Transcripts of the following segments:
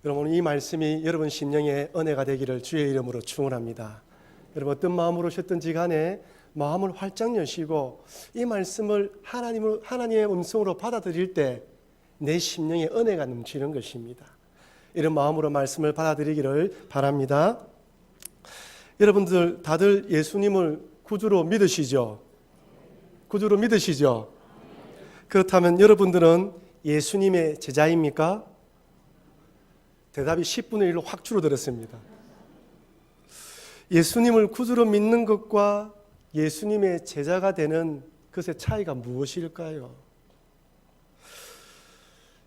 그럼 오늘 이 말씀이 여러분 심령의 은혜가 되기를 주의 이름으로 축원합니다. 여러분 어떤 마음으로 오셨든지 간에 마음을 활짝 여시고 이 말씀을 하나님의 음성으로 받아들일 때 내 심령에 은혜가 넘치는 것입니다. 이런 마음으로 말씀을 받아들이기를 바랍니다. 여러분들 다들 예수님을 구주로 믿으시죠? 구주로 믿으시죠? 그렇다면 여러분들은 예수님의 제자입니까? 대답이 10분의 1로 확 줄어들었습니다. 예수님을 구주로 믿는 것과 예수님의 제자가 되는 것의 차이가 무엇일까요?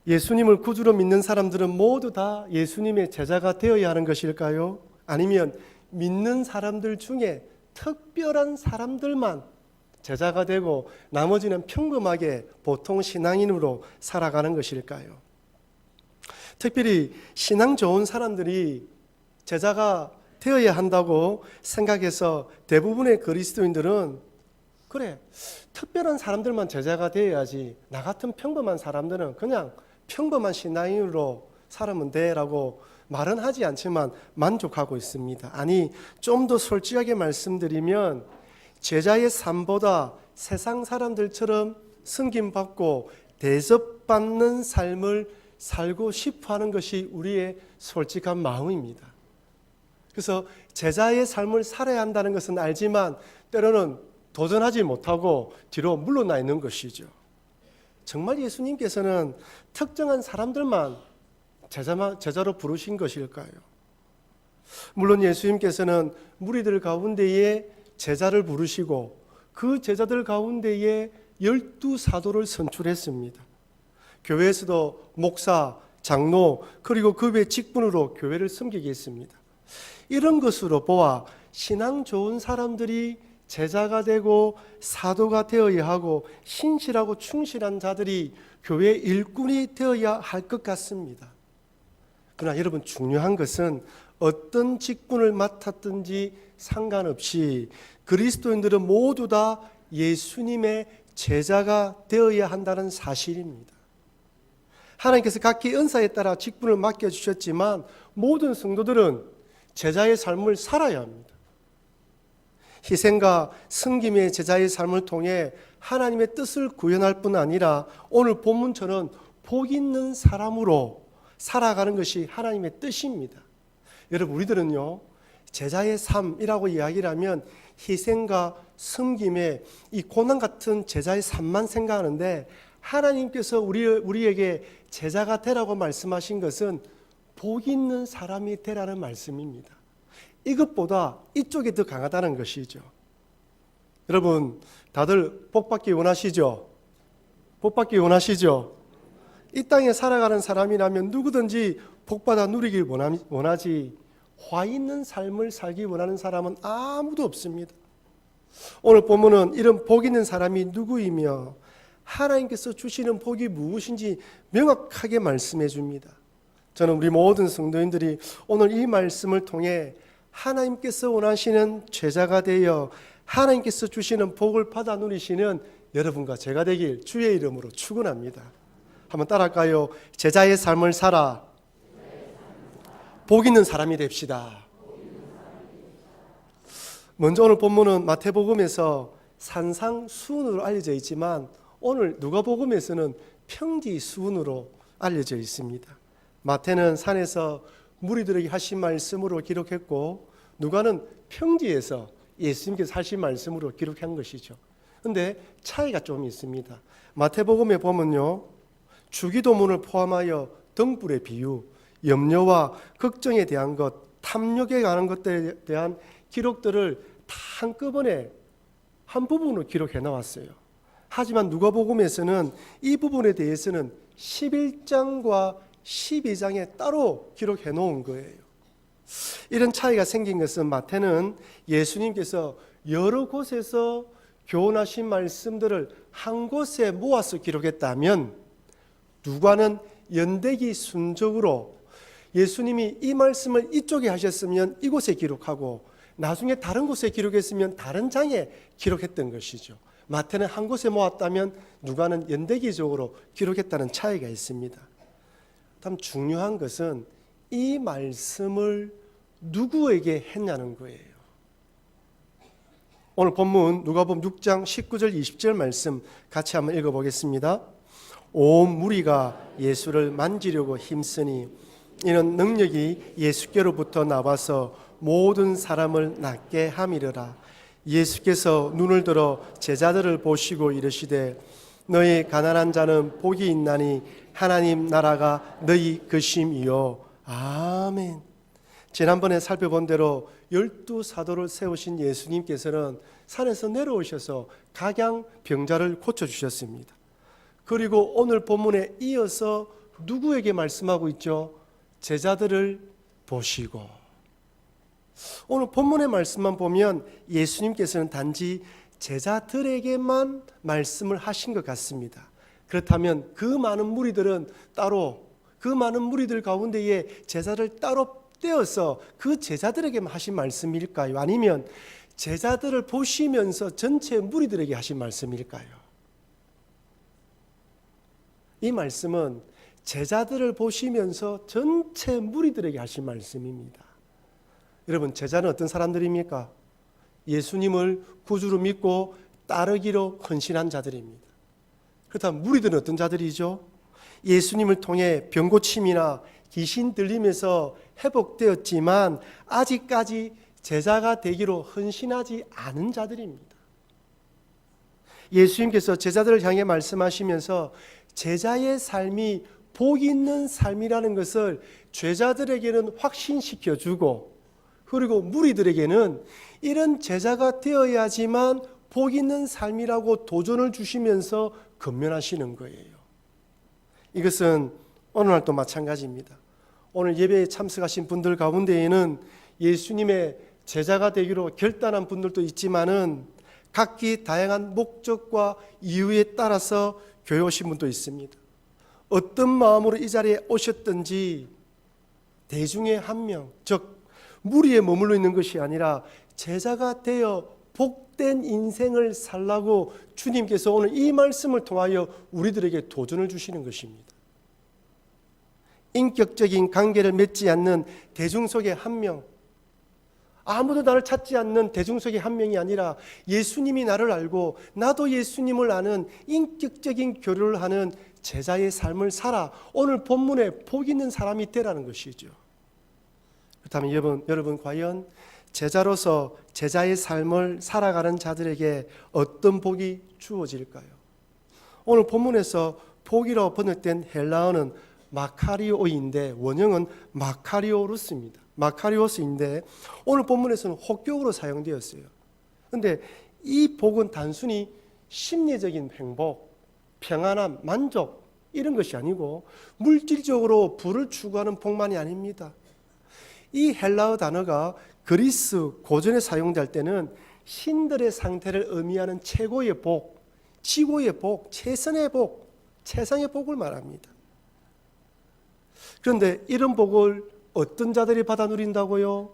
예수님을 구주로 믿는 사람들은 모두 다 예수님의 제자가 되어야 하는 것일까요? 아니면 믿는 사람들 중에 특별한 사람들만 제자가 되고 나머지는 평범하게 보통 신앙인으로 살아가는 것일까요? 특별히 신앙 좋은 사람들이 제자가 되어야 한다고 생각해서 대부분의 그리스도인들은 그래, 특별한 사람들만 제자가 되어야지 나 같은 평범한 사람들은 그냥 평범한 신앙인으로 살면 돼라고 말은 하지 않지만 만족하고 있습니다. 아니, 좀 더 솔직하게 말씀드리면 제자의 삶보다 세상 사람들처럼 승김받고 대접받는 삶을 살고 싶어하는 것이 우리의 솔직한 마음입니다. 그래서 제자의 삶을 살아야 한다는 것은 알지만 때로는 도전하지 못하고 뒤로 물러나 있는 것이죠. 정말 예수님께서는 특정한 사람들만 제자로 부르신 것일까요? 물론 예수님께서는 무리들 가운데에 제자를 부르시고 그 제자들 가운데에 12사도를 선출했습니다. 교회에서도 목사, 장로 그리고 그 외 직분으로 교회를 섬기게 했습니다. 이런 것으로 보아 신앙 좋은 사람들이 제자가 되고 사도가 되어야 하고 신실하고 충실한 자들이 교회 일꾼이 되어야 할 것 같습니다. 그러나 여러분 중요한 것은 어떤 직분을 맡았든지 상관없이 그리스도인들은 모두 다 예수님의 제자가 되어야 한다는 사실입니다. 하나님께서 각기 은사에 따라 직분을 맡겨주셨지만 모든 성도들은 제자의 삶을 살아야 합니다. 희생과 섬김의 제자의 삶을 통해 하나님의 뜻을 구현할 뿐 아니라 오늘 본문처럼 복 있는 사람으로 살아가는 것이 하나님의 뜻입니다. 여러분 우리들은요 제자의 삶이라고 이야기를 하면 희생과 섬김의 이 고난 같은 제자의 삶만 생각하는데 하나님께서 우리에게 제자가 되라고 말씀하신 것은 복 있는 사람이 되라는 말씀입니다. 이것보다 이쪽이 더 강하다는 것이죠. 여러분 다들 복받기 원하시죠? 복받기 원하시죠? 이 땅에 살아가는 사람이라면 누구든지 복받아 누리길 원하지 화 있는 삶을 살기 원하는 사람은 아무도 없습니다. 오늘 본문은 이런 복 있는 사람이 누구이며 하나님께서 주시는 복이 무엇인지 명확하게 말씀해 줍니다. 저는 우리 모든 성도인들이 오늘 이 말씀을 통해 하나님께서 원하시는 제자가 되어 하나님께서 주시는 복을 받아 누리시는 여러분과 제가 되길 주의 이름으로 축원합니다. 한번 따라할까요? 제자의 삶을 살아 복 있는 사람이 됩시다. 먼저 오늘 본문은 마태복음에서 산상수훈으로 알려져 있지만 오늘 누가복음에서는 평지수훈으로 알려져 있습니다. 마태는 산에서 무리들에게 하신 말씀으로 기록했고 누가는 평지에서 예수님께서 하신 말씀으로 기록한 것이죠. 그런데 차이가 좀 있습니다. 마태복음에 보면요 주기도문을 포함하여 등불의 비유, 염려와 걱정에 대한 것, 탐욕에 관한 것들에 대한 기록들을 다 한꺼번에 한 부분으로 기록해 나왔어요. 하지만 누가복음에서는 이 부분에 대해서는 11장과 12장에 따로 기록해 놓은 거예요. 이런 차이가 생긴 것은 마태는 예수님께서 여러 곳에서 교훈하신 말씀들을 한 곳에 모아서 기록했다면 누가는 연대기 순적으로 예수님이 이 말씀을 이쪽에 하셨으면 이곳에 기록하고 나중에 다른 곳에 기록했으면 다른 장에 기록했던 것이죠. 마태는 한 곳에 모았다면 누가는 연대기적으로 기록했다는 차이가 있습니다. 다음 중요한 것은 이 말씀을 누구에게 했냐는 거예요. 오늘 본문 누가복음 6장 19절 20절 말씀 같이 한번 읽어보겠습니다. 온 무리가 예수를 만지려고 힘쓰니 이는 능력이 예수께로부터 나와서 모든 사람을 낫게 함이르라. 예수께서 눈을 들어 제자들을 보시고 이르시되 너희 가난한 자는 복이 있나니 하나님 나라가 너희 것임이요. 아멘. 지난번에 살펴본 대로 12사도를 세우신 예수님께서는 산에서 내려오셔서 각양병자를 고쳐주셨습니다. 그리고 오늘 본문에 이어서 누구에게 말씀하고 있죠? 제자들을 보시고. 오늘 본문의 말씀만 보면 예수님께서는 단지 제자들에게만 말씀을 하신 것 같습니다. 그렇다면 그 많은 무리들은 따로, 그 많은 무리들 가운데에 제자를 따로 떼어서 그 제자들에게만 하신 말씀일까요? 아니면 제자들을 보시면서 전체 무리들에게 하신 말씀일까요? 이 말씀은 제자들을 보시면서 전체 무리들에게 하신 말씀입니다. 여러분, 제자는 어떤 사람들입니까? 예수님을 구주로 믿고 따르기로 헌신한 자들입니다. 그렇다면 무리들은 어떤 자들이죠? 예수님을 통해 병고침이나 귀신 들림에서 회복되었지만 아직까지 제자가 되기로 헌신하지 않은 자들입니다. 예수님께서 제자들을 향해 말씀하시면서 제자의 삶이 복 있는 삶이라는 것을 제자들에게는 확신시켜주고, 그리고 무리들에게는 이런 제자가 되어야지만 복 있는 삶이라고 도전을 주시면서 권면하시는 거예요. 이것은 오늘날도 마찬가지입니다. 오늘 예배에 참석하신 분들 가운데에는 예수님의 제자가 되기로 결단한 분들도 있지만은 각기 다양한 목적과 이유에 따라서 교회 오신 분도 있습니다. 어떤 마음으로 이 자리에 오셨든지 대중의 한 명, 즉 무리에 머물러 있는 것이 아니라 제자가 되어 복된 인생을 살라고 주님께서 오늘 이 말씀을 통하여 우리들에게 도전을 주시는 것입니다. 인격적인 관계를 맺지 않는 대중 속의 한 명, 아무도 나를 찾지 않는 대중 속의 한 명이 아니라 예수님이 나를 알고 나도 예수님을 아는 인격적인 교류를 하는 제자의 삶을 살아 오늘 본문에 복 있는 사람이 되라는 것이죠. 그렇다면 여러분 과연 제자로서 제자의 삶을 살아가는 자들에게 어떤 복이 주어질까요? 오늘 본문에서 복이라고 번역된 헬라어는 마카리오인데 원형은 마카리오스인데 오늘 본문에서는 혹격으로 사용되었어요. 그런데 이 복은 단순히 심리적인 행복, 평안함, 만족 이런 것이 아니고 물질적으로 부를 추구하는 복만이 아닙니다. 이 헬라어 단어가 그리스 고전에 사용될 때는 신들의 상태를 의미하는 최고의 복, 지고의 복, 최선의 복, 최상의 복을 말합니다. 그런데 이런 복을 어떤 자들이 받아 누린다고요?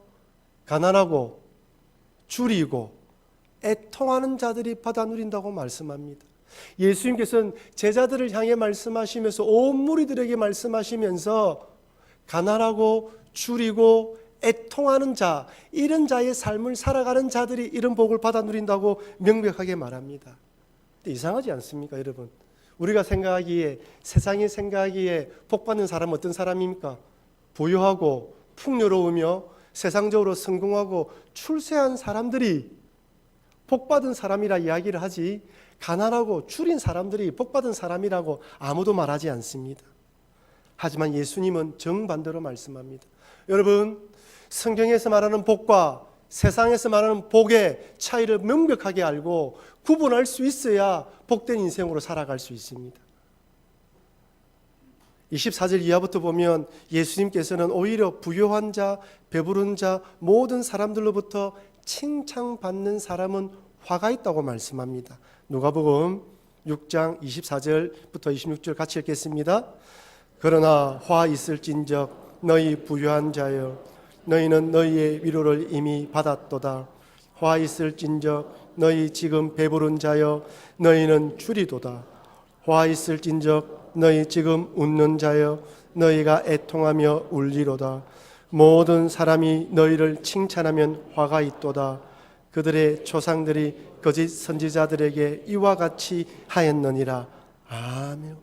가난하고 줄이고 애통하는 자들이 받아 누린다고 말씀합니다. 예수님께서는 제자들을 향해 말씀하시면서 온 무리들에게 말씀하시면서 가난하고 줄이고 애통하는 자, 이런 자의 삶을 살아가는 자들이 이런 복을 받아 누린다고 명백하게 말합니다. 근데 이상하지 않습니까, 여러분? 우리가 생각하기에, 세상이 생각하기에 복받는 사람은 어떤 사람입니까? 부유하고 풍요로우며 세상적으로 성공하고 출세한 사람들이 복받은 사람이라 이야기를 하지, 가난하고 줄인 사람들이 복받은 사람이라고 아무도 말하지 않습니다. 하지만 예수님은 정반대로 말씀합니다. 여러분, 성경에서 말하는 복과 세상에서 말하는 복의 차이를 명백하게 알고 구분할 수 있어야 복된 인생으로 살아갈 수 있습니다. 24절 이하부터 보면 예수님께서는 오히려 부유한 자, 배부른 자, 모든 사람들로부터 칭찬받는 사람은 화가 있다고 말씀합니다. 누가복음 6장 24절부터 26절 같이 읽겠습니다. 그러나 화 있을진적 너희 부유한 자여, 너희는 너희의 위로를 이미 받았도다. 화 있을진적 너희 지금 배부른 자여, 너희는 줄이도다. 화 있을진적 너희 지금 웃는 자여, 너희가 애통하며 울리로다. 모든 사람이 너희를 칭찬하면 화가 있도다. 그들의 조상들이 거짓 선지자들에게 이와 같이 하였느니라. 아멘.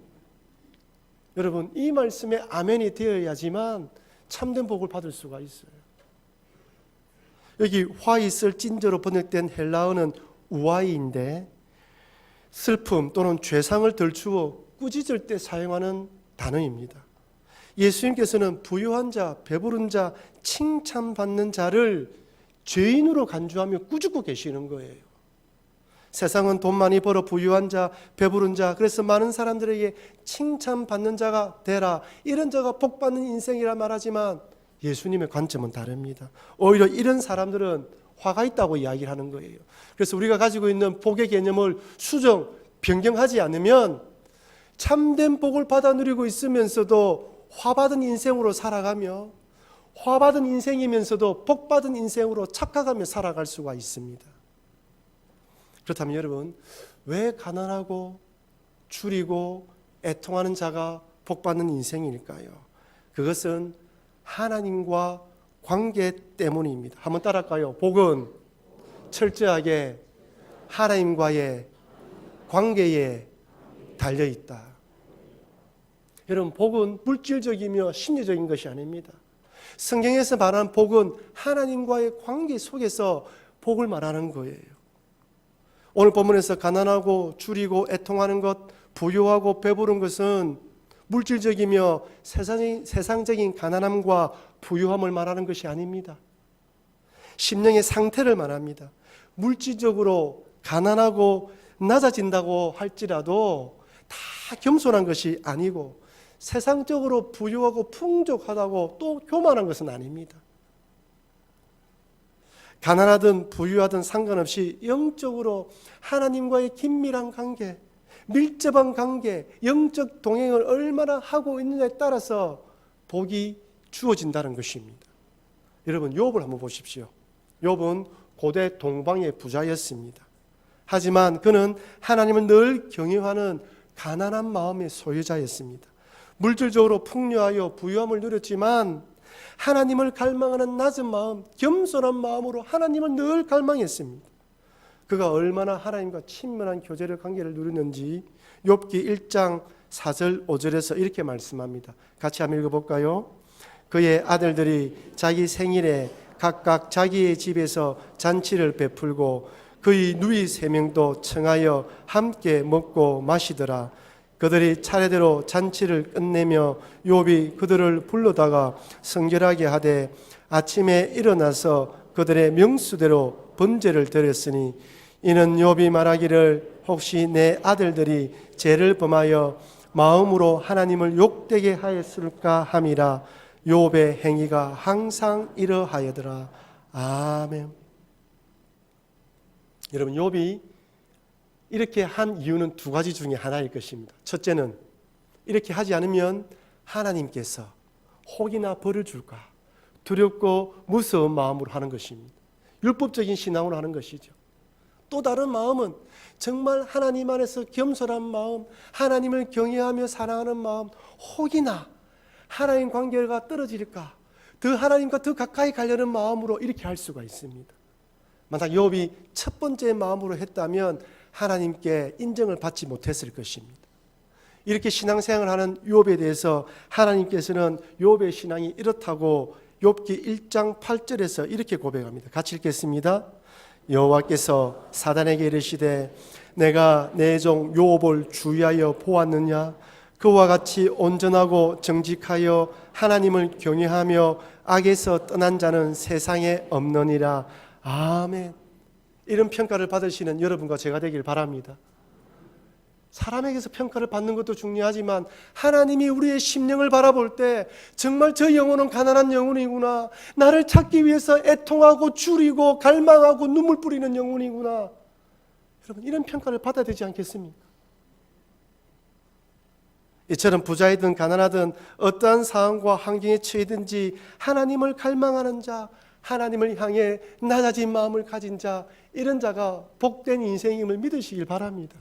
여러분, 이 말씀에 아멘이 되어야지만 참된 복을 받을 수가 있어요. 여기 화 있을 찐저로 번역된 헬라어는 우아이인데 슬픔 또는 죄상을 덜추어 꾸짖을 때 사용하는 단어입니다. 예수님께서는 부유한 자, 배부른 자, 칭찬받는 자를 죄인으로 간주하며 꾸짖고 계시는 거예요. 세상은 돈 많이 벌어 부유한 자, 배부른 자, 그래서 많은 사람들에게 칭찬받는 자가 되라, 이런 자가 복받는 인생이라 말하지만 예수님의 관점은 다릅니다. 오히려 이런 사람들은 화가 있다고 이야기를 하는 거예요. 그래서 우리가 가지고 있는 복의 개념을 수정, 변경하지 않으면 참된 복을 받아 누리고 있으면서도 화받은 인생으로 살아가며 화받은 인생이면서도 복받은 인생으로 착각하며 살아갈 수가 있습니다. 그렇다면 여러분, 왜 가난하고 줄이고 애통하는 자가 복받는 인생일까요? 그것은 하나님과 관계 때문입니다. 한번 따라할까요? 복은 철저하게 하나님과의 관계에 달려있다. 여러분, 복은 물질적이며 심리적인 것이 아닙니다. 성경에서 말하는 복은 하나님과의 관계 속에서 복을 말하는 거예요. 오늘 본문에서 가난하고 줄이고 애통하는 것, 부유하고 배부른 것은 물질적이며 세상적인 가난함과 부유함을 말하는 것이 아닙니다. 심령의 상태를 말합니다. 물질적으로 가난하고 낮아진다고 할지라도 다 겸손한 것이 아니고 세상적으로 부유하고 풍족하다고 또 교만한 것은 아닙니다. 가난하든 부유하든 상관없이 영적으로 하나님과의 긴밀한 관계, 밀접한 관계, 영적 동행을 얼마나 하고 있느냐에 따라서 복이 주어진다는 것입니다. 여러분, 욥을 한번 보십시오. 욥은 고대 동방의 부자였습니다. 하지만 그는 하나님을 늘 경외하는 가난한 마음의 소유자였습니다. 물질적으로 풍요하여 부유함을 누렸지만 하나님을 갈망하는 낮은 마음, 겸손한 마음으로 하나님을 늘 갈망했습니다. 그가 얼마나 하나님과 친밀한 교제를 관계를 누리는지 욥기 1장 4절 5절에서 이렇게 말씀합니다. 같이 한번 읽어볼까요? 그의 아들들이 자기 생일에 각각 자기의 집에서 잔치를 베풀고 그의 누이 3명도 청하여 함께 먹고 마시더라. 그들이 차례대로 잔치를 끝내며 욥이 그들을 불러다가 성결하게 하되 아침에 일어나서 그들의 명수대로 번제를 드렸으니 이는 욥이 말하기를 혹시 내 아들들이 죄를 범하여 마음으로 하나님을 욕되게 하였을까 함이라. 욥의 행위가 항상 이러하여더라. 아멘. 여러분, 욥이 이렇게 한 이유는 2가지 중에 하나일 것입니다. 첫째는 이렇게 하지 않으면 하나님께서 혹이나 벌을 줄까 두렵고 무서운 마음으로 하는 것입니다. 율법적인 신앙으로 하는 것이죠. 또 다른 마음은 정말 하나님 안에서 겸손한 마음, 하나님을 경외하며 사랑하는 마음, 혹이나 하나님 관계가 떨어질까 더 하나님과 더 가까이 가려는 마음으로 이렇게 할 수가 있습니다. 만약 욥이 첫 번째 마음으로 했다면 하나님께 인정을 받지 못했을 것입니다. 이렇게 신앙생활을 하는 욥에 대해서 하나님께서는 욥의 신앙이 이렇다고 욥기 1장 8절에서 이렇게 고백합니다. 같이 읽겠습니다. 여호와께서 사단에게 이르시되 내가 내 종 욥을 주의하여 보았느냐? 그와 같이 온전하고 정직하여 하나님을 경외하며 악에서 떠난 자는 세상에 없느니라. 아멘. 이런 평가를 받으시는 여러분과 제가 되길 바랍니다. 사람에게서 평가를 받는 것도 중요하지만 하나님이 우리의 심령을 바라볼 때 정말 저 영혼은 가난한 영혼이구나, 나를 찾기 위해서 애통하고 줄이고 갈망하고 눈물 뿌리는 영혼이구나, 여러분 이런 평가를 받아야 되지 않겠습니까? 이처럼 부자이든 가난하든 어떠한 상황과 환경에 처해든지 하나님을 갈망하는 자, 하나님을 향해 낮아진 마음을 가진 자, 이런 자가 복된 인생임을 믿으시길 바랍니다.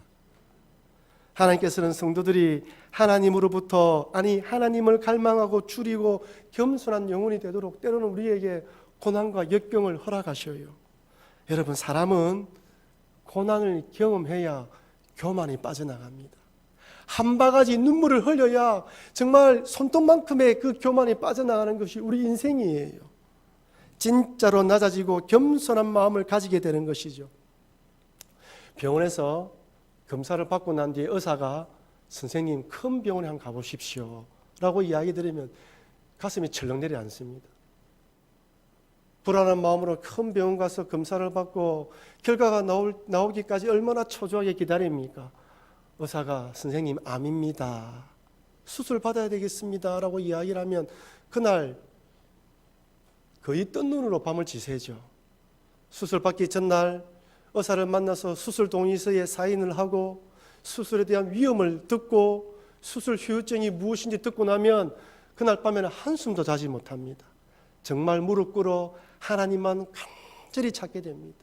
하나님께서는 성도들이 하나님으로부터, 아니 하나님을 갈망하고 줄이고 겸손한 영혼이 되도록 때로는 우리에게 고난과 역경을 허락하셔요. 여러분, 사람은 고난을 경험해야 교만이 빠져나갑니다. 한 바가지 눈물을 흘려야 정말 손톱만큼의 그 교만이 빠져나가는 것이 우리 인생이에요. 진짜로 낮아지고 겸손한 마음을 가지게 되는 것이죠. 병원에서 검사를 받고 난 뒤에 의사가 선생님 큰 병원에 한번 가보십시오 라고 이야기 들으면 가슴이 철렁 내려앉습니다. 불안한 마음으로 큰 병원 가서 검사를 받고 결과가 나오기까지 얼마나 초조하게 기다립니까? 의사가 선생님 암입니다, 수술 받아야 되겠습니다 라고 이야기를 하면 그날 거의 뜬 눈으로 밤을 지새죠. 수술 받기 전날 의사를 만나서 수술 동의서에 사인을 하고 수술에 대한 위험을 듣고 수술 후유증이 무엇인지 듣고 나면 그날 밤에는 한숨도 자지 못합니다. 정말 무릎 꿇어 하나님만 간절히 찾게 됩니다.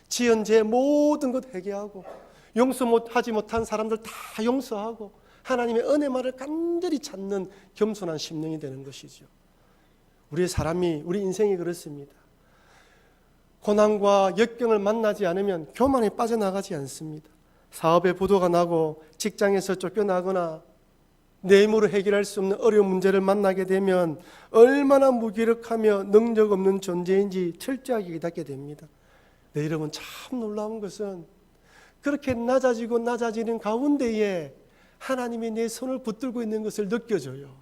지은 죄 모든 것 회개하고 용서하지 못한 사람들 다 용서하고 하나님의 은혜만을 간절히 찾는 겸손한 심령이 되는 것이죠. 우리 인생이 그렇습니다. 고난과 역경을 만나지 않으면 교만에 빠져나가지 않습니다. 사업에 부도가 나고 직장에서 쫓겨나거나 내 힘으로 해결할 수 없는 어려운 문제를 만나게 되면 얼마나 무기력하며 능력 없는 존재인지 철저하게 깨닫게 됩니다. 네, 여러분, 참 놀라운 것은 그렇게 낮아지는 가운데에 하나님이 내 손을 붙들고 있는 것을 느껴져요.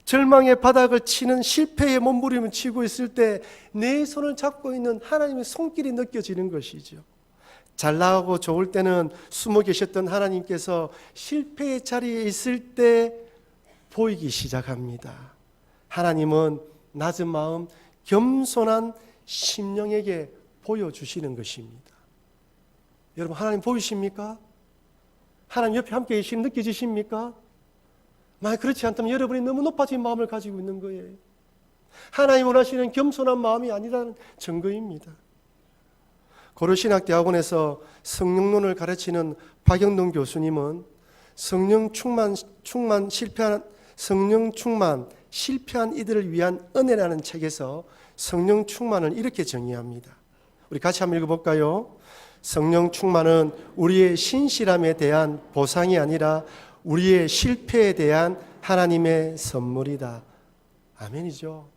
절망의 바닥을 치는 실패의 몸부림을 치고 있을 때 내 손을 잡고 있는 하나님의 손길이 느껴지는 것이죠. 잘 나가고 좋을 때는 숨어 계셨던 하나님께서 실패의 자리에 있을 때 보이기 시작합니다. 하나님은 낮은 마음, 겸손한 심령에게 보여주시는 것입니다. 여러분, 하나님 보이십니까? 하나님 옆에 함께 계시는 느껴지십니까? 만약 그렇지 않다면 여러분이 너무 높아진 마음을 가지고 있는 거예요. 하나님 원하시는 겸손한 마음이 아니라는 증거입니다. 고려신학대학원에서 성령론을 가르치는 박영동 교수님은 성령 충만 실패한 이들을 위한 은혜라는 책에서 성령 충만을 이렇게 정의합니다. 우리 같이 한번 읽어볼까요? 성령 충만은 우리의 신실함에 대한 보상이 아니라 우리의 실패에 대한 하나님의 선물이다. 아멘이죠.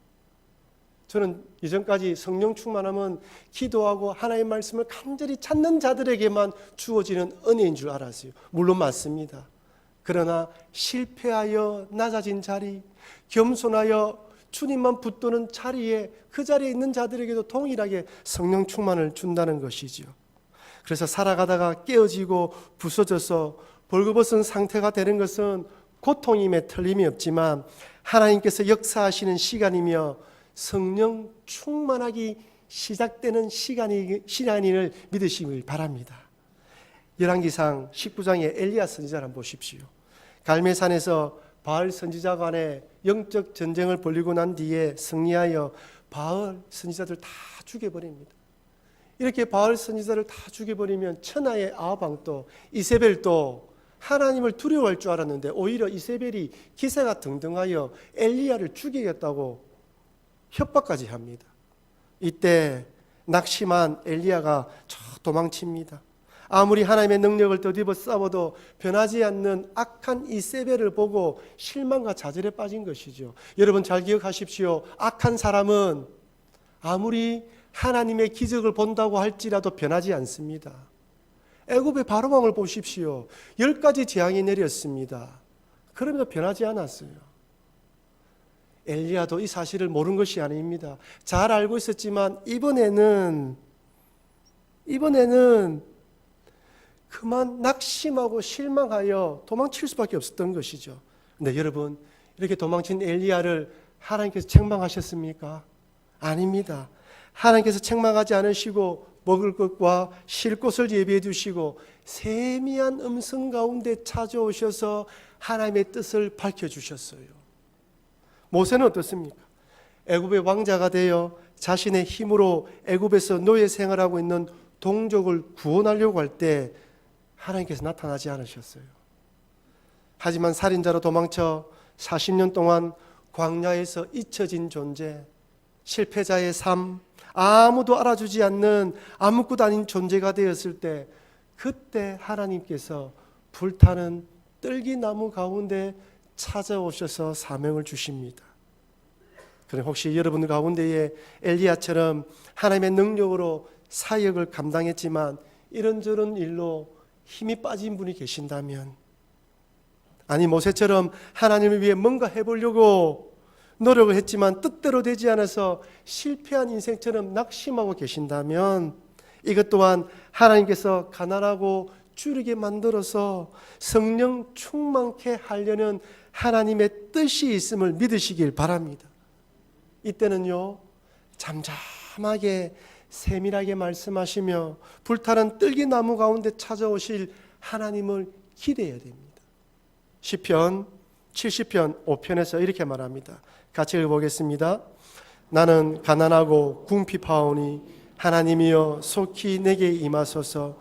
저는 이전까지 성령 충만함은 기도하고 하나님의 말씀을 간절히 찾는 자들에게만 주어지는 은혜인 줄 알았어요. 물론 맞습니다. 그러나 실패하여 낮아진 자리, 겸손하여 주님만 붙드는 자리에, 그 자리에 있는 자들에게도 동일하게 성령 충만을 준다는 것이죠. 그래서 살아가다가 깨어지고 부서져서 벌거벗은 상태가 되는 것은 고통임에 틀림이 없지만 하나님께서 역사하시는 시간이며 성령 충만하기 시작되는 시간임을 믿으시길 바랍니다. 열왕기상 19장의 엘리야 선지자를 한번 보십시오. 갈멜산에서 바알 선지자 간에 영적 전쟁을 벌이고 난 뒤에 승리하여 바알 선지자들 다 죽여버립니다. 이렇게 바알 선지자를 다 죽여버리면 천하의 아합왕도 이세벨도 하나님을 두려워할 줄 알았는데 오히려 이세벨이 기세가 등등하여 엘리야를 죽이겠다고 협박까지 합니다. 이때 낙심한 엘리야가 도망칩니다. 아무리 하나님의 능력을 덧입어 싸워도 변하지 않는 악한 이세벨을 보고 실망과 좌절에 빠진 것이죠. 여러분 잘 기억하십시오. 악한 사람은 아무리 하나님의 기적을 본다고 할지라도 변하지 않습니다. 애굽의 바로왕을 보십시오. 10가지 재앙이 내렸습니다. 그럼에도 변하지 않았어요. 엘리야도 이 사실을 모른 것이 아닙니다. 잘 알고 있었지만 이번에는 그만 낙심하고 실망하여 도망칠 수밖에 없었던 것이죠. 근데 여러분, 이렇게 도망친 엘리야를 하나님께서 책망하셨습니까? 아닙니다. 하나님께서 책망하지 않으시고 먹을 것과 쉴 곳을 예비해 두시고 세미한 음성 가운데 찾아오셔서 하나님의 뜻을 밝혀주셨어요. 모세는 어떻습니까? 애굽의 왕자가 되어 자신의 힘으로 애굽에서 노예 생활하고 있는 동족을 구원하려고 할 때 하나님께서 나타나지 않으셨어요. 하지만 살인자로 도망쳐 40년 동안 광야에서 잊혀진 존재, 실패자의 삶, 아무도 알아주지 않는 아무것도 아닌 존재가 되었을 때 그때 하나님께서 불타는 떨기나무 가운데 찾아오셔서 사명을 주십니다. 그럼 혹시 여러분 가운데에 엘리야처럼 하나님의 능력으로 사역을 감당했지만 이런저런 일로 힘이 빠진 분이 계신다면, 아니 모세처럼 하나님을 위해 뭔가 해보려고 노력을 했지만 뜻대로 되지 않아서 실패한 인생처럼 낙심하고 계신다면, 이것 또한 하나님께서 가난하고 줄이게 만들어서 성령 충만케 하려는 하나님의 뜻이 있음을 믿으시길 바랍니다. 이때는요, 잠잠하게 세밀하게 말씀하시며 불타는 떨기나무 가운데 찾아오실 하나님을 기대해야 됩니다. 시편 70편 5편에서 이렇게 말합니다. 같이 읽어보겠습니다. 나는 가난하고 궁핍하오니 하나님이여 속히 내게 임하소서.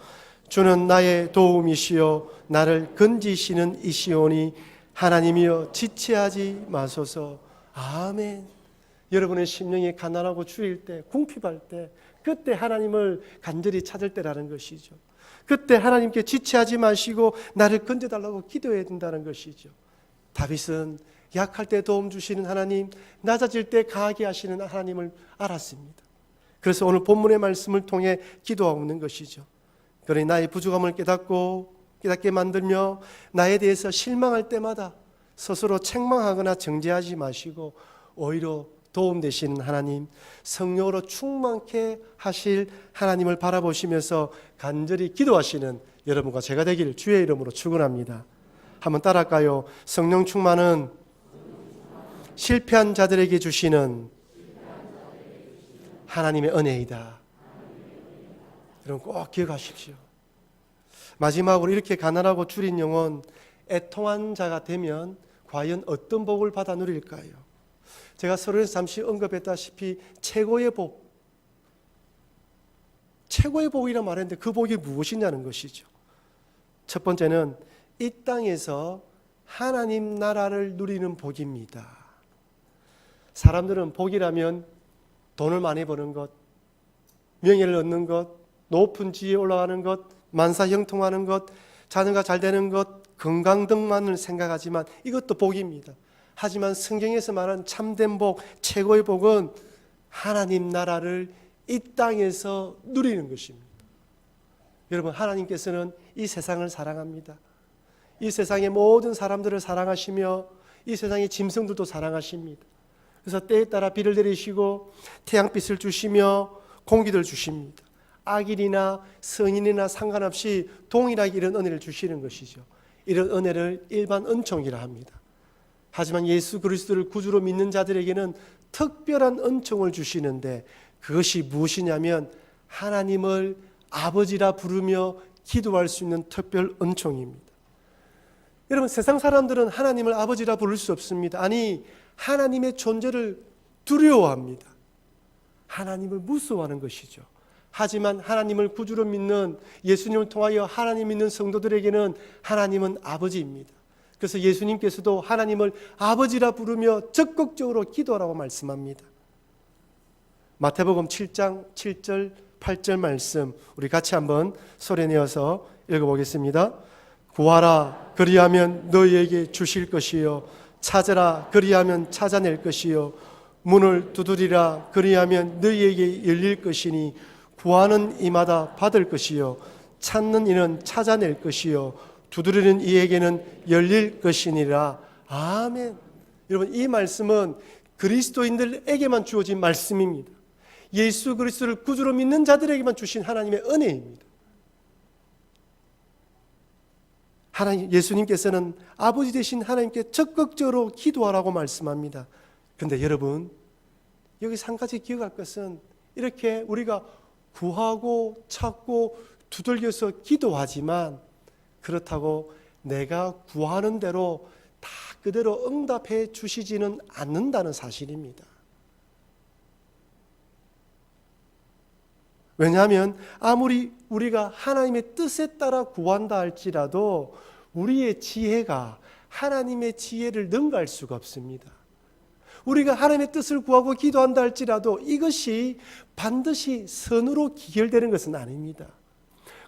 주는 나의 도움이시요 나를 건지시는 이시오니 하나님이여 지체하지 마소서. 아멘. 여러분의 심령이 가난하고 줄일 때, 궁핍할 때, 그때 하나님을 간절히 찾을 때라는 것이죠. 그때 하나님께 지체하지 마시고 나를 건져달라고 기도해야 된다는 것이죠. 다윗은 약할 때 도움 주시는 하나님, 낮아질 때 강하게 하시는 하나님을 알았습니다. 그래서 오늘 본문의 말씀을 통해 기도하고 있는 것이죠. 그러니 나의 부족함을 깨닫게 만들며 나에 대해서 실망할 때마다 스스로 책망하거나 정죄하지 마시고 오히려 도움 되시는 하나님, 성령으로 충만케 하실 하나님을 바라보시면서 간절히 기도하시는 여러분과 제가 되기를 주의 이름으로 축원합니다. 한번 따라할까요? 성령 충만은 실패한 자들에게 주시는 하나님의 은혜이다. 여러분 꼭 기억하십시오. 마지막으로 이렇게 가난하고 줄인 영혼, 애통한 자가 되면 과연 어떤 복을 받아 누릴까요? 제가 서론에서 잠시 언급했다시피 최고의 복이라 말했는데 그 복이 무엇이냐는 것이죠. 첫 번째는 이 땅에서 하나님 나라를 누리는 복입니다. 사람들은 복이라면 돈을 많이 버는 것, 명예를 얻는 것, 높은 지위에 올라가는 것, 만사형통하는 것, 자녀가 잘 되는 것, 건강 등만을 생각하지만 이것도 복입니다. 하지만 성경에서 말하는 참된 복, 최고의 복은 하나님 나라를 이 땅에서 누리는 것입니다. 여러분, 하나님께서는 이 세상을 사랑합니다. 이 세상의 모든 사람들을 사랑하시며 이 세상의 짐승들도 사랑하십니다. 그래서 때에 따라 비를 내리시고 태양빛을 주시며 공기를 주십니다. 악인이나 성인이나 상관없이 동일하게 이런 은혜를 주시는 것이죠. 이런 은혜를 일반 은총이라 합니다. 하지만 예수 그리스도를 구주로 믿는 자들에게는 특별한 은총을 주시는데 그것이 무엇이냐면 하나님을 아버지라 부르며 기도할 수 있는 특별 은총입니다. 여러분, 세상 사람들은 하나님을 아버지라 부를 수 없습니다. 아니, 하나님의 존재를 두려워합니다. 하나님을 무서워하는 것이죠. 하지만 하나님을 구주로 믿는, 예수님을 통하여 하나님 믿는 성도들에게는 하나님은 아버지입니다. 그래서 예수님께서도 하나님을 아버지라 부르며 적극적으로 기도하라고 말씀합니다. 마태복음 7장 7절 8절 말씀 우리 같이 한번 소리내어서 읽어보겠습니다. 구하라 그리하면 너희에게 주실 것이요 찾으라 그리하면 찾아낼 것이요 문을 두드리라 그리하면 너희에게 열릴 것이니 구하는 이마다 받을 것이요 찾는 이는 찾아낼 것이요 두드리는 이에게는 열릴 것이니라. 아멘. 여러분, 이 말씀은 그리스도인들에게만 주어진 말씀입니다. 예수 그리스도를 구주로 믿는 자들에게만 주신 하나님의 은혜입니다. 하나님, 예수님께서는 아버지 되신 하나님께 적극적으로 기도하라고 말씀합니다. 그런데 여러분, 여기서 한 가지 기억할 것은 이렇게 우리가 구하고 찾고 두들겨서 기도하지만 그렇다고 내가 구하는 대로 다 그대로 응답해 주시지는 않는다는 사실입니다. 왜냐하면 아무리 우리가 하나님의 뜻에 따라 구한다 할지라도 우리의 지혜가 하나님의 지혜를 능가할 수가 없습니다. 우리가 하나님의 뜻을 구하고 기도한다 할지라도 이것이 반드시 선으로 기결되는 것은 아닙니다.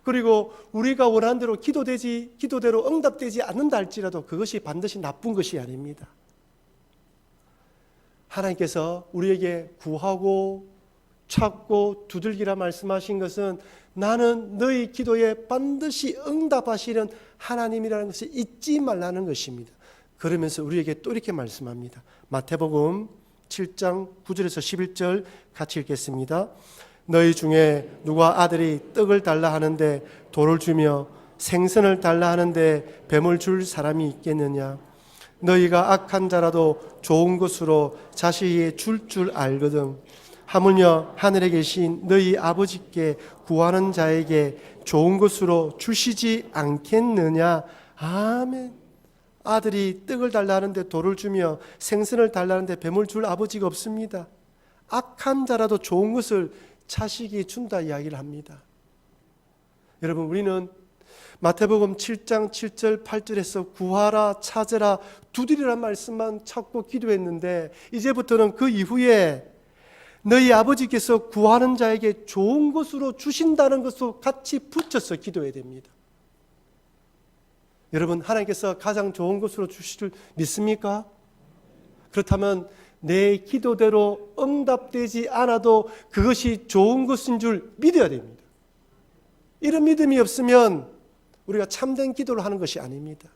그리고 우리가 원하는 대로 기도대로 응답되지 않는다 할지라도 그것이 반드시 나쁜 것이 아닙니다. 하나님께서 우리에게 구하고 찾고 두들기라 말씀하신 것은 나는 너희 기도에 반드시 응답하시는 하나님이라는 것을 잊지 말라는 것입니다. 그러면서 우리에게 또 이렇게 말씀합니다. 마태복음 7장 9절에서 11절 같이 읽겠습니다. 너희 중에 누가 아들이 떡을 달라 하는데 돌을 주며 생선을 달라 하는데 뱀을 줄 사람이 있겠느냐? 너희가 악한 자라도 좋은 것으로 자식에게 줄 알거든. 하물며 하늘에 계신 너희 아버지께 구하는 자에게 좋은 것으로 주시지 않겠느냐? 아멘. 아들이 떡을 달라 하는데 돌을 주며 생선을 달라 하는데 뱀을 줄 아버지가 없습니다. 악한 자라도 좋은 것을 자식이 준다 이야기를 합니다. 여러분, 우리는 마태복음 7장 7절 8절에서 구하라 찾으라 두드리란 말씀만 찾고 기도했는데 이제부터는 그 이후에 너희 아버지께서 구하는 자에게 좋은 것으로 주신다는 것도 같이 붙여서 기도해야 됩니다. 여러분, 하나님께서 가장 좋은 것으로 주실 줄 믿습니까? 그렇다면 내 기도대로 응답되지 않아도 그것이 좋은 것인 줄 믿어야 됩니다. 이런 믿음이 없으면 우리가 참된 기도를 하는 것이 아닙니다.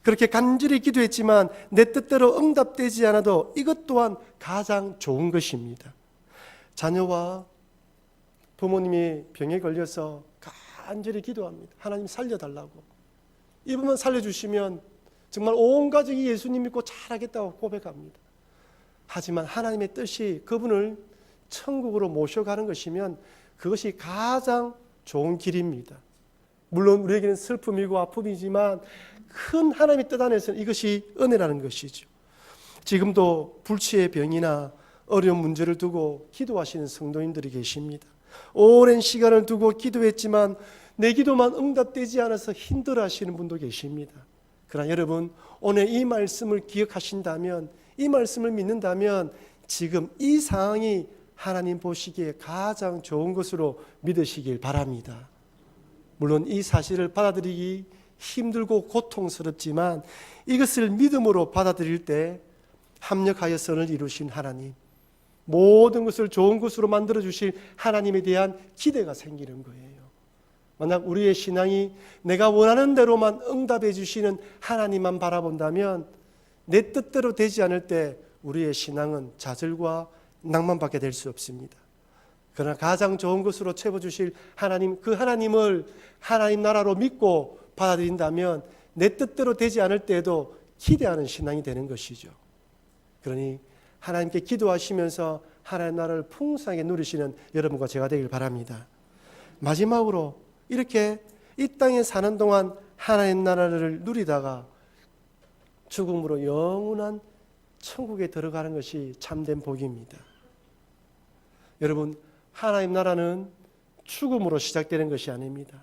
그렇게 간절히 기도했지만 내 뜻대로 응답되지 않아도 이것 또한 가장 좋은 것입니다. 자녀와 부모님이 병에 걸려서 간절히 기도합니다. 하나님 살려달라고. 이분만 살려주시면 정말 온 가족이 예수님 믿고 잘하겠다고 고백합니다. 하지만 하나님의 뜻이 그분을 천국으로 모셔가는 것이면 그것이 가장 좋은 길입니다. 물론 우리에게는 슬픔이고 아픔이지만 큰 하나님의 뜻 안에서는 이것이 은혜라는 것이죠. 지금도 불치의 병이나 어려운 문제를 두고 기도하시는 성도님들이 계십니다. 오랜 시간을 두고 기도했지만 내 기도만 응답되지 않아서 힘들어하시는 분도 계십니다. 그러나 여러분, 오늘 이 말씀을 기억하신다면, 이 말씀을 믿는다면 지금 이 상황이 하나님 보시기에 가장 좋은 것으로 믿으시길 바랍니다. 물론 이 사실을 받아들이기 힘들고 고통스럽지만 이것을 믿음으로 받아들일 때 합력하여 선을 이루신 하나님, 모든 것을 좋은 것으로 만들어주실 하나님에 대한 기대가 생기는 거예요. 만약 우리의 신앙이 내가 원하는 대로만 응답해 주시는 하나님만 바라본다면 내 뜻대로 되지 않을 때 우리의 신앙은 좌절과 낭만밖에 될 수 없습니다. 그러나 가장 좋은 것으로 채워주실 하나님, 그 하나님을 하나님 나라로 믿고 받아들인다면 내 뜻대로 되지 않을 때에도 기대하는 신앙이 되는 것이죠. 그러니 하나님께 기도하시면서 하나님 나라를 풍성하게 누리시는 여러분과 제가 되길 바랍니다. 마지막으로 이렇게 이 땅에 사는 동안 하나님 나라를 누리다가 죽음으로 영원한 천국에 들어가는 것이 참된 복입니다. 여러분, 하나님 나라는 죽음으로 시작되는 것이 아닙니다.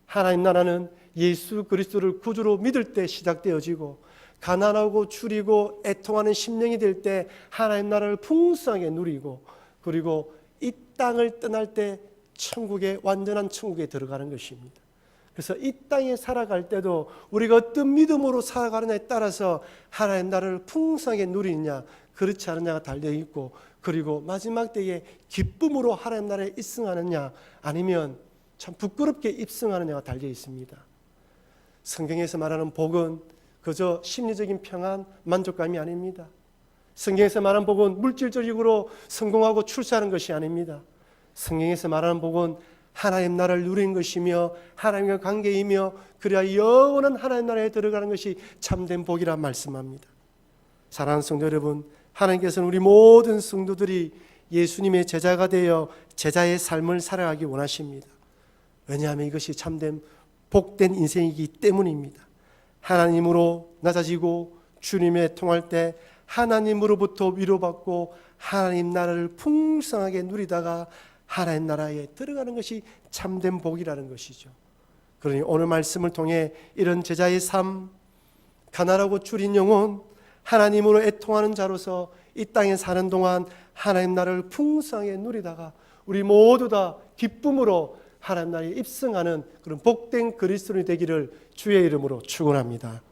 하나님 나라는 예수 그리스도를 구주로 믿을 때 시작되어지고 가난하고 추리고 애통하는 심령이 될 때 하나님 나라를 풍성하게 누리고 그리고 이 땅을 떠날 때 천국에, 완전한 천국에 들어가는 것입니다. 그래서 이 땅에 살아갈 때도 우리가 어떤 믿음으로 살아가느냐에 따라서 하나님 나라를 풍성하게 누리느냐 그렇지 않느냐가 달려있고, 그리고 마지막 때에 기쁨으로 하나님 나라에 입성하느냐 아니면 참 부끄럽게 입성하느냐가 달려있습니다. 성경에서 말하는 복은 그저 심리적인 평안, 만족감이 아닙니다. 성경에서 말하는 복은 물질적으로 성공하고 출세하는 것이 아닙니다. 성경에서 말하는 복은 하나님 나라를 누리는 것이며 하나님과 관계이며 그래야 영원한 하나님 나라에 들어가는 것이 참된 복이라 말씀합니다. 사랑하는 성도 여러분, 하나님께서는 우리 모든 성도들이 예수님의 제자가 되어 제자의 삶을 살아가기 원하십니다. 왜냐하면 이것이 참된 복된 인생이기 때문입니다. 하나님으로 낮아지고 주님에 통할 때 하나님으로부터 위로받고 하나님 나라를 풍성하게 누리다가 하나님 나라에 들어가는 것이 참된 복이라는 것이죠. 그러니 오늘 말씀을 통해 이런 제자의 삶, 가난하고 줄인 영혼, 하나님으로 애통하는 자로서 이 땅에 사는 동안 하나님 나라를 풍성하게 누리다가 우리 모두 다 기쁨으로 하나님 나라에 입성하는 그런 복된 그리스도인이 되기를 주의 이름으로 축원합니다.